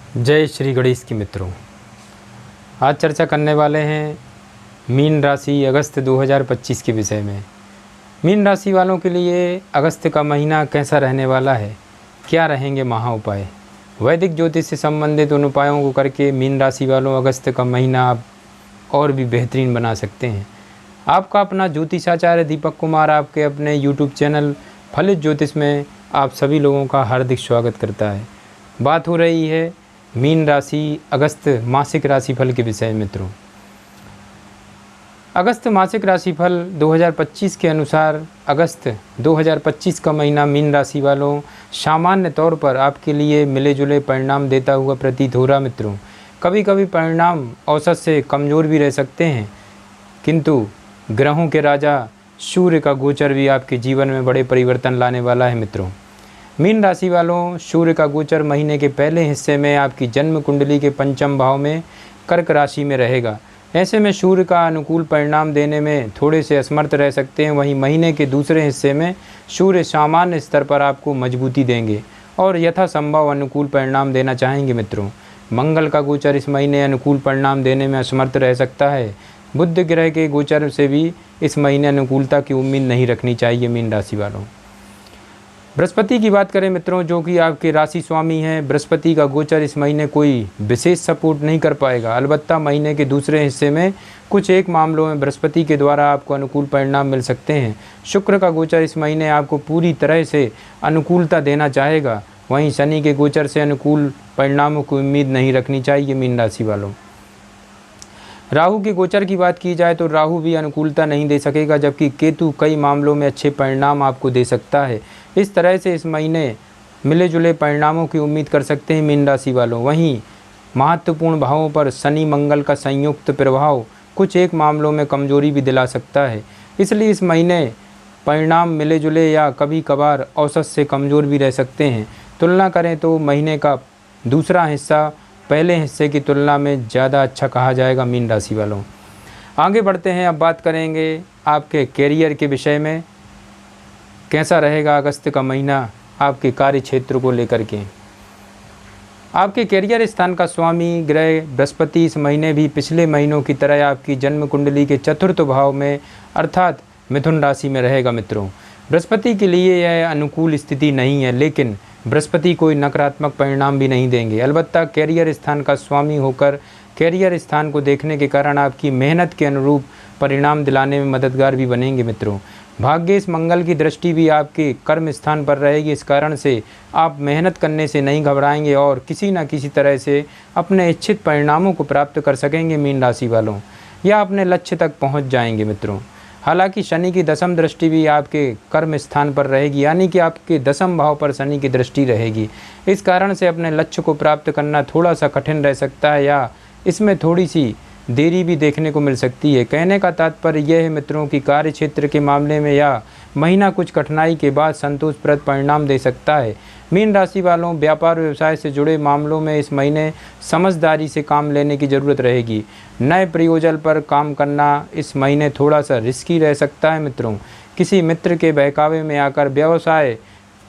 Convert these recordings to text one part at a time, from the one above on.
जय श्री गणेश की मित्रों, आज चर्चा करने वाले हैं मीन राशि अगस्त 2025 के विषय में। मीन राशि वालों के लिए अगस्त का महीना कैसा रहने वाला है, क्या रहेंगे महा उपाय। वैदिक ज्योतिष से संबंधित उन उपायों को करके मीन राशि वालों अगस्त का महीना आप और भी बेहतरीन बना सकते हैं। आपका अपना ज्योतिषाचार्य दीपक कुमार आपके अपने यूट्यूब चैनल फलित ज्योतिष में आप सभी लोगों का हार्दिक स्वागत करता है। बात हो रही है मीन राशि अगस्त मासिक राशिफल के विषय में। मित्रों, अगस्त मासिक राशिफल 2025 के अनुसार अगस्त 2025 का महीना मीन राशि वालों सामान्य तौर पर आपके लिए मिले जुले परिणाम देता हुआ प्रतीत हो रहा। मित्रों, कभी कभी परिणाम औसत से कमज़ोर भी रह सकते हैं, किंतु ग्रहों के राजा सूर्य का गोचर भी आपके जीवन में बड़े परिवर्तन लाने वाला है। मित्रों, मीन राशि वालों सूर्य का गोचर महीने के पहले हिस्से में आपकी जन्म कुंडली के पंचम भाव में कर्क राशि में रहेगा। ऐसे में सूर्य का अनुकूल परिणाम देने में थोड़े से असमर्थ रह सकते हैं। वहीं महीने के दूसरे हिस्से में सूर्य सामान्य स्तर पर आपको मजबूती देंगे और यथासंभव अनुकूल परिणाम देना चाहेंगे। मित्रों, मंगल का गोचर इस महीने अनुकूल परिणाम देने में असमर्थ रह सकता है। बुध ग्रह के गोचर से भी इस महीने अनुकूलता की उम्मीद नहीं रखनी चाहिए। मीन राशि वालों, बृहस्पति की बात करें मित्रों, जो कि आपके राशि स्वामी हैं, बृहस्पति का गोचर इस महीने कोई विशेष सपोर्ट नहीं कर पाएगा। अलबत्ता महीने के दूसरे हिस्से में कुछ एक मामलों में बृहस्पति के द्वारा आपको अनुकूल परिणाम मिल सकते हैं। शुक्र का गोचर इस महीने आपको पूरी तरह से अनुकूलता देना चाहेगा। वहीं शनि के गोचर से अनुकूल परिणामों की उम्मीद नहीं रखनी चाहिए। मीन राशि वालों, राहु के गोचर की बात की जाए तो राहु भी अनुकूलता नहीं दे सकेगा, जबकि केतु कई मामलों में अच्छे परिणाम आपको दे सकता है। इस तरह से इस महीने मिले जुले परिणामों की उम्मीद कर सकते हैं मीन राशि वालों। वहीं महत्वपूर्ण भावों पर शनि मंगल का संयुक्त प्रभाव कुछ एक मामलों में कमजोरी भी दिला सकता है। इसलिए इस महीने परिणाम मिले जुले या कभी कभार औसत से कमज़ोर भी रह सकते हैं। तुलना करें तो महीने का दूसरा हिस्सा पहले हिस्से की तुलना में ज़्यादा अच्छा कहा जाएगा। मीन राशि वालों, आगे बढ़ते हैं। अब बात करेंगे आपके कैरियर के विषय में। कैसा रहेगा अगस्त का महीना आपके कार्य क्षेत्र को लेकर के। आपके कैरियर स्थान का स्वामी ग्रह बृहस्पति इस महीने भी पिछले महीनों की तरह आपकी जन्म कुंडली के चतुर्थ भाव में अर्थात मिथुन राशि में रहेगा। मित्रों, बृहस्पति के लिए यह अनुकूल स्थिति नहीं है, लेकिन बृहस्पति कोई नकारात्मक परिणाम भी नहीं देंगे। अलबत्ता कैरियर स्थान का स्वामी होकर कैरियर स्थान को देखने के कारण आपकी मेहनत के अनुरूप परिणाम दिलाने में मददगार भी बनेंगे। मित्रों, भाग्य इस मंगल की दृष्टि भी आपके कर्म स्थान पर रहेगी। इस कारण से आप मेहनत करने से नहीं घबराएंगे और किसी न किसी तरह से अपने इच्छित परिणामों को प्राप्त कर सकेंगे। मीन राशि वालों, या अपने लक्ष्य तक पहुंच जाएंगे। मित्रों, हालांकि शनि की दशम दृष्टि भी आपके कर्म स्थान पर रहेगी, यानी कि आपके दशम भाव पर शनि की दृष्टि रहेगी। इस कारण से अपने लक्ष्य को प्राप्त करना थोड़ा सा कठिन रह सकता है या इसमें थोड़ी सी देरी भी देखने को मिल सकती है। कहने का तात्पर्य यह है मित्रों कि कार्य क्षेत्र के मामले में यह महीना कुछ कठिनाई के बाद संतोषप्रद परिणाम दे सकता है। मीन राशि वालों, व्यापार व्यवसाय से जुड़े मामलों में इस महीने समझदारी से काम लेने की ज़रूरत रहेगी। नए प्रयोजन पर काम करना इस महीने थोड़ा सा रिस्की रह सकता है। मित्रों, किसी मित्र के बहकावे में आकर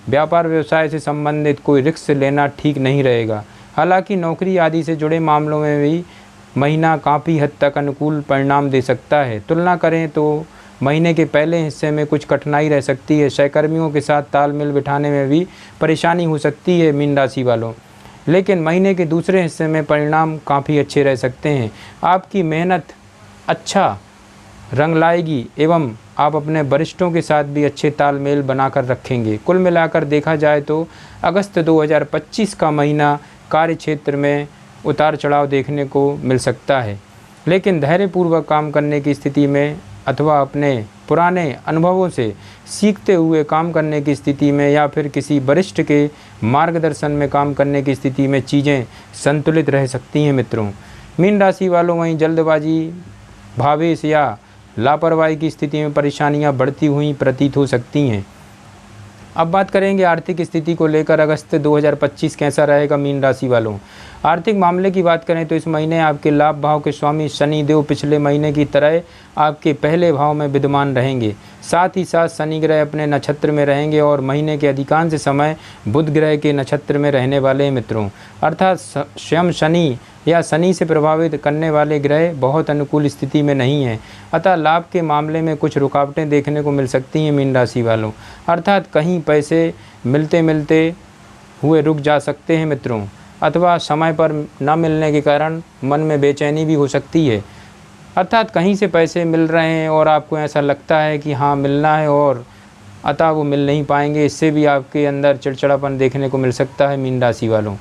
व्यापार व्यवसाय से संबंधित कोई रिस्क लेना ठीक नहीं रहेगा। हालांकि नौकरी आदि से जुड़े मामलों में भी महीना काफ़ी हद तक अनुकूल परिणाम दे सकता है। तुलना करें तो महीने के पहले हिस्से में कुछ कठिनाई रह सकती है। सहकर्मियों के साथ तालमेल बिठाने में भी परेशानी हो सकती है। मीन राशि वालों, लेकिन महीने के दूसरे हिस्से में परिणाम काफ़ी अच्छे रह सकते हैं। आपकी मेहनत अच्छा रंग लाएगी एवं आप अपने वरिष्ठों के साथ भी अच्छे तालमेल बनाकर रखेंगे। कुल मिलाकर देखा जाए तो अगस्त 2025 का महीना कार्य क्षेत्र में उतार चढ़ाव देखने को मिल सकता है, लेकिन धैर्यपूर्वक काम करने की स्थिति में अथवा अपने पुराने अनुभवों से सीखते हुए काम करने की स्थिति में या फिर किसी वरिष्ठ के मार्गदर्शन में काम करने की स्थिति में चीज़ें संतुलित रह सकती हैं। मित्रों, मीन राशि वालों, वहीं जल्दबाजी, भावेश या लापरवाही की स्थिति में परेशानियां बढ़ती हुई प्रतीत हो सकती हैं। अब बात करेंगे आर्थिक स्थिति को लेकर अगस्त 2025 कैसा रहेगा। मीन राशि वालों, आर्थिक मामले की बात करें तो इस महीने आपके लाभ भाव के स्वामी शनि देव पिछले महीने की तरह आपके पहले भाव में विद्यमान रहेंगे। साथ ही साथ शनि ग्रह अपने नक्षत्र में रहेंगे और महीने के अधिकांश समय बुध ग्रह के नक्षत्र में रहने वाले हैं मित्रों। अर्थात स्वयं शनि या शनि से प्रभावित करने वाले ग्रह बहुत अनुकूल स्थिति में नहीं हैं। अतः लाभ के मामले में कुछ रुकावटें देखने को मिल सकती हैं मीन राशि वालों। अर्थात कहीं पैसे मिलते मिलते हुए रुक जा सकते हैं मित्रों, अथवा समय पर न मिलने के कारण मन में बेचैनी भी हो सकती है। अर्थात कहीं से पैसे मिल रहे हैं और आपको ऐसा लगता है कि हाँ मिलना है और अतः वो मिल नहीं पाएंगे, इससे भी आपके अंदर चिड़चिड़ापन देखने को मिल सकता है मीन राशि वालों।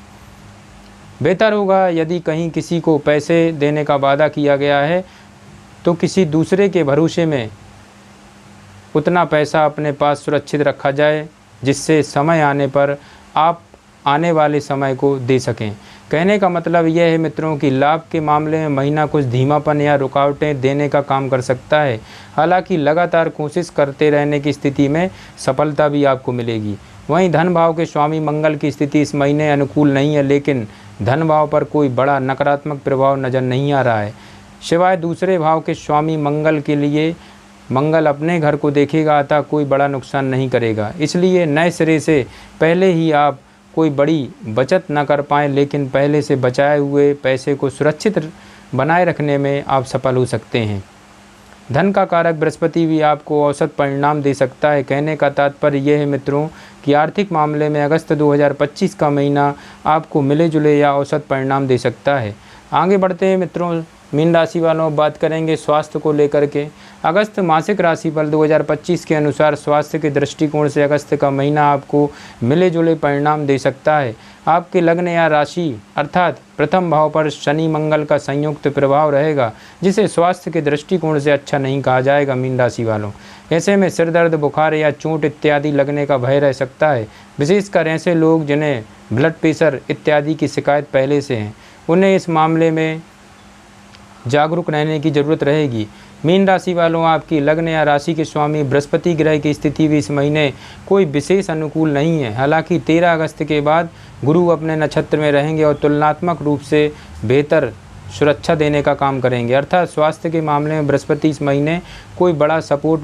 बेहतर होगा यदि कहीं किसी को पैसे देने का वादा किया गया है तो किसी दूसरे के भरोसे में उतना पैसा अपने पास सुरक्षित रखा जाए जिससे समय आने पर आप आने वाले समय को दे सकें। कहने का मतलब यह है मित्रों कि लाभ के मामले में महीना कुछ धीमापन या रुकावटें देने का काम कर सकता है। हालांकि लगातार कोशिश करते रहने की स्थिति में सफलता भी आपको मिलेगी। वहीं धन भाव के स्वामी मंगल की स्थिति इस महीने अनुकूल नहीं है, लेकिन धन भाव पर कोई बड़ा नकारात्मक प्रभाव नज़र नहीं आ रहा है। सिवाय दूसरे भाव के स्वामी मंगल के लिए मंगल अपने घर को देखेगा, अतः कोई बड़ा नुकसान नहीं करेगा। इसलिए नए सिरे से पहले ही आप कोई बड़ी बचत न कर पाएँ, लेकिन पहले से बचाए हुए पैसे को सुरक्षित बनाए रखने में आप सफल हो सकते हैं। धन का कारक बृहस्पति भी आपको औसत परिणाम दे सकता है। कहने का तात्पर्य यह है मित्रों कि आर्थिक मामले में अगस्त 2025 का महीना आपको मिले जुले या औसत परिणाम दे सकता है। आगे बढ़ते हैं मित्रों, मीन राशि वालों बात करेंगे स्वास्थ्य को लेकर के। अगस्त मासिक राशिफल 2025 के अनुसार स्वास्थ्य के दृष्टिकोण से अगस्त का महीना आपको मिले जुले परिणाम दे सकता है। आपके लग्न या राशि अर्थात प्रथम भाव पर शनि मंगल का संयुक्त प्रभाव रहेगा, जिसे स्वास्थ्य के दृष्टिकोण से अच्छा नहीं कहा जाएगा मीन राशि वालों। ऐसे में सिर दर्द, बुखार या चोट इत्यादि लगने का भय रह सकता है। विशेषकर ऐसे लोग जिन्हें ब्लड प्रेशर इत्यादि की शिकायत पहले से है, उन्हें इस मामले में जागरूक रहने की ज़रूरत रहेगी। मीन राशि वालों, आपकी लग्न या राशि के स्वामी बृहस्पति ग्रह की स्थिति भी इस महीने कोई विशेष अनुकूल नहीं है। हालांकि 13 अगस्त के बाद गुरु अपने नक्षत्र में रहेंगे और तुलनात्मक रूप से बेहतर सुरक्षा देने का काम करेंगे। अर्थात स्वास्थ्य के मामले में बृहस्पति इस महीने कोई बड़ा सपोर्ट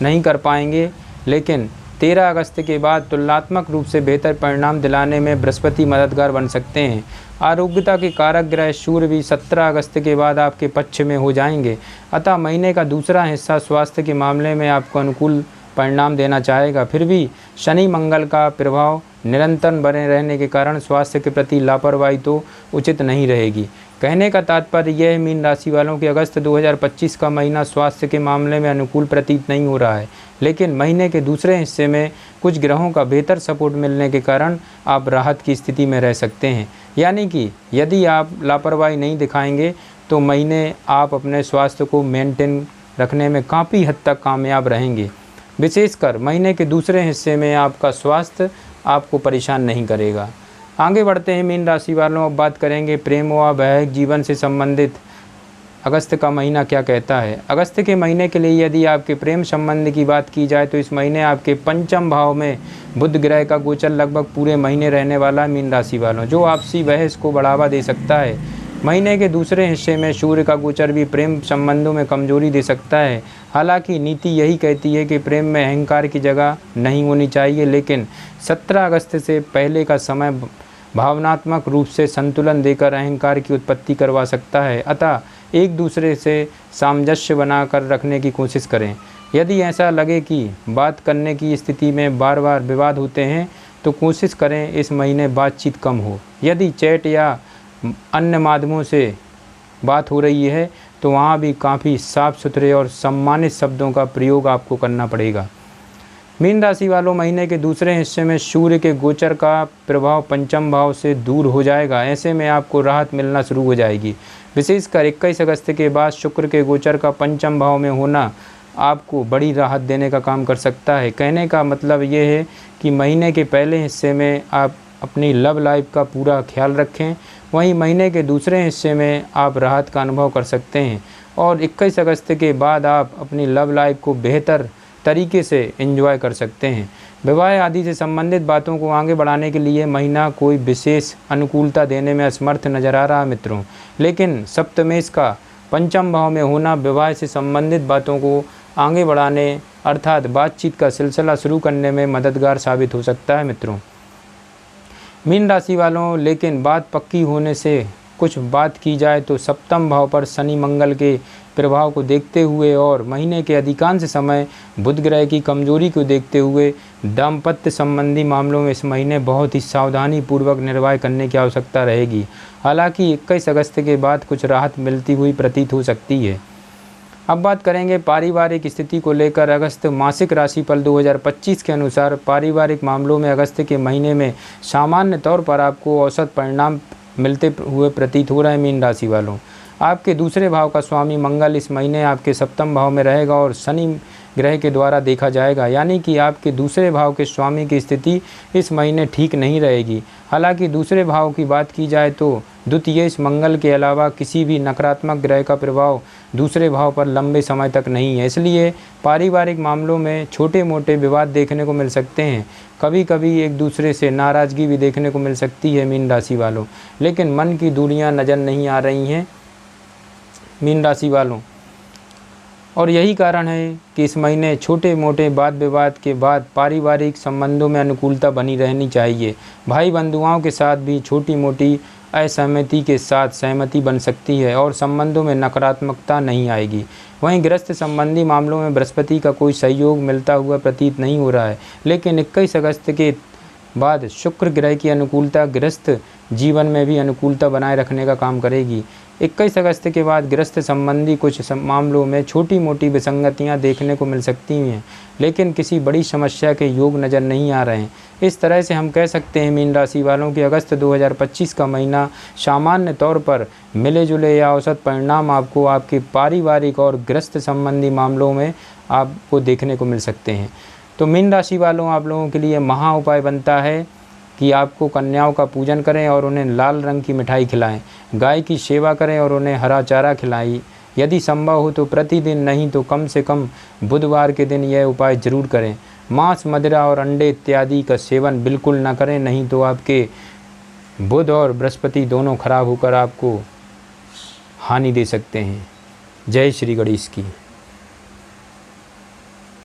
नहीं कर पाएंगे, लेकिन 13 अगस्त के बाद तुलनात्मक रूप से बेहतर परिणाम दिलाने में बृहस्पति मददगार बन सकते हैं। आरोग्यता के कारक ग्रह सूर्य भी 17 अगस्त के बाद आपके पक्ष में हो जाएंगे। अतः महीने का दूसरा हिस्सा स्वास्थ्य के मामले में आपको अनुकूल परिणाम देना चाहेगा। फिर भी शनि मंगल का प्रभाव निरंतर बने रहने के कारण स्वास्थ्य के प्रति लापरवाही तो उचित नहीं रहेगी। कहने का तात्पर्य यह है मीन राशि वालों कि अगस्त 2025 का महीना स्वास्थ्य के मामले में अनुकूल प्रतीत नहीं हो रहा है, लेकिन महीने के दूसरे हिस्से में कुछ ग्रहों का बेहतर सपोर्ट मिलने के कारण आप राहत की स्थिति में रह सकते हैं। यानी कि यदि आप लापरवाही नहीं दिखाएंगे तो महीने आप अपने स्वास्थ्य को मेंटेन रखने में काफ़ी हद तक कामयाब रहेंगे। विशेषकर महीने के दूसरे हिस्से में आपका स्वास्थ्य आपको परेशान नहीं करेगा। आगे बढ़ते हैं मीन राशि वालों, अब बात करेंगे प्रेम व वैवाहिक जीवन से संबंधित अगस्त का महीना क्या कहता है। अगस्त के महीने के लिए यदि आपके प्रेम संबंध की बात की जाए तो इस महीने आपके पंचम भाव में बुध ग्रह का गोचर लगभग पूरे महीने रहने वाला है मीन राशि वालों, जो आपसी बहस को बढ़ावा दे सकता है। महीने के दूसरे हिस्से में सूर्य का गोचर भी प्रेम संबंधों में कमजोरी दे सकता है। हालांकि नीति यही कहती है कि प्रेम में अहंकार की जगह नहीं होनी चाहिए, लेकिन 17 अगस्त से पहले का समय भावनात्मक रूप से संतुलन देकर अहंकार की उत्पत्ति करवा सकता है। अतः एक दूसरे से सामंजस्य बनाकर रखने की कोशिश करें। यदि ऐसा लगे कि बात करने की स्थिति में बार बार विवाद होते हैं तो कोशिश करें इस महीने बातचीत कम हो। यदि चैट या अन्य माध्यमों से बात हो रही है तो वहाँ भी काफ़ी साफ सुथरे और सम्मानित शब्दों का प्रयोग आपको करना पड़ेगा। मीन राशि वालों, महीने के दूसरे हिस्से में सूर्य के गोचर का प्रभाव पंचम भाव से दूर हो जाएगा। ऐसे में आपको राहत मिलना शुरू हो जाएगी। विशेषकर 21 अगस्त के बाद शुक्र के गोचर का पंचम भाव में होना आपको बड़ी राहत देने का काम कर सकता है। कहने का मतलब ये है कि महीने के पहले हिस्से में आप अपनी लव लाइफ का पूरा ख्याल रखें, वहीं महीने के दूसरे हिस्से में आप राहत का अनुभव कर सकते हैं और 21 अगस्त के बाद आप अपनी लव लाइफ को बेहतर तरीके से एंजॉय कर सकते हैं। विवाह आदि से संबंधित बातों को आगे बढ़ाने के लिए महीना कोई विशेष अनुकूलता देने में असमर्थ नजर आ रहा है मित्रों। लेकिन सप्तमेश का पंचम भाव में होना विवाह से संबंधित बातों को आगे बढ़ाने अर्थात बातचीत का सिलसिला शुरू करने में मददगार साबित हो सकता है मित्रों। मीन राशि वालों, लेकिन बात पक्की होने से कुछ बात की जाए तो सप्तम भाव पर शनि मंगल के प्रभाव को देखते हुए और महीने के अधिकांश समय बुध ग्रह की कमजोरी को देखते हुए दाम्पत्य संबंधी मामलों में इस महीने बहुत ही सावधानी पूर्वक निर्वाह करने की आवश्यकता रहेगी। हालांकि 21 अगस्त के बाद कुछ राहत मिलती हुई प्रतीत हो सकती है। अब बात करेंगे पारिवारिक स्थिति को लेकर। अगस्त मासिक राशिफल 2025 के अनुसार पारिवारिक मामलों में अगस्त के महीने में सामान्य तौर पर आपको औसत परिणाम मिलते हुए प्रतीत हो रहे हैं। मीन राशि वालों, आपके दूसरे भाव का स्वामी मंगल इस महीने आपके सप्तम भाव में रहेगा और शनि ग्रह के द्वारा देखा जाएगा, यानी कि आपके दूसरे भाव के स्वामी की स्थिति इस महीने ठीक नहीं रहेगी। हालांकि दूसरे भाव की बात की जाए तो द्वितीय इस मंगल के अलावा किसी भी नकारात्मक ग्रह का प्रभाव दूसरे भाव पर लंबे समय तक नहीं है। इसलिए पारिवारिक मामलों में छोटे मोटे विवाद देखने को मिल सकते हैं। कभी कभी एक दूसरे से नाराज़गी भी देखने को मिल सकती है मीन राशि वालों, लेकिन मन की दूरियां नज़र नहीं आ रही हैं मीन राशि वालों। और यही कारण है कि इस महीने छोटे मोटे वाद विवाद के बाद पारिवारिक संबंधों में अनुकूलता बनी रहनी चाहिए। भाई बंधुओं के साथ भी छोटी मोटी असहमति के साथ सहमति बन सकती है और संबंधों में नकारात्मकता नहीं आएगी। वहीं गृहस्थ संबंधी मामलों में बृहस्पति का कोई सहयोग मिलता हुआ प्रतीत नहीं हो रहा है, लेकिन 21 अगस्त के बाद शुक्र ग्रह की अनुकूलता गृहस्थ जीवन में भी अनुकूलता बनाए रखने का काम करेगी। 21 अगस्त के बाद गृहस्थ संबंधी कुछ मामलों में छोटी मोटी विसंगतियां देखने को मिल सकती हैं, लेकिन किसी बड़ी समस्या के योग नज़र नहीं आ रहे हैं। इस तरह से हम कह सकते हैं मीन राशि वालों कि अगस्त 2025 का महीना सामान्य तौर पर मिले जुले या औसत परिणाम आपको आपके पारिवारिक और गृहस्थ संबंधी मामलों में आपको देखने को मिल सकते हैं। तो मीन राशि वालों, आप लोगों के लिए महा उपाय बनता है कि आपको कन्याओं का पूजन करें और उन्हें लाल रंग की मिठाई खिलाएं, गाय की सेवा करें और उन्हें हरा चारा खिलाएं। यदि संभव हो तो प्रतिदिन नहीं तो कम से कम बुधवार के दिन यह उपाय जरूर करें। मांस, मदिरा और अंडे इत्यादि का सेवन बिल्कुल न करें, नहीं तो आपके बुध और बृहस्पति दोनों खराब होकर आपको हानि दे सकते हैं। जय श्री गणेश की।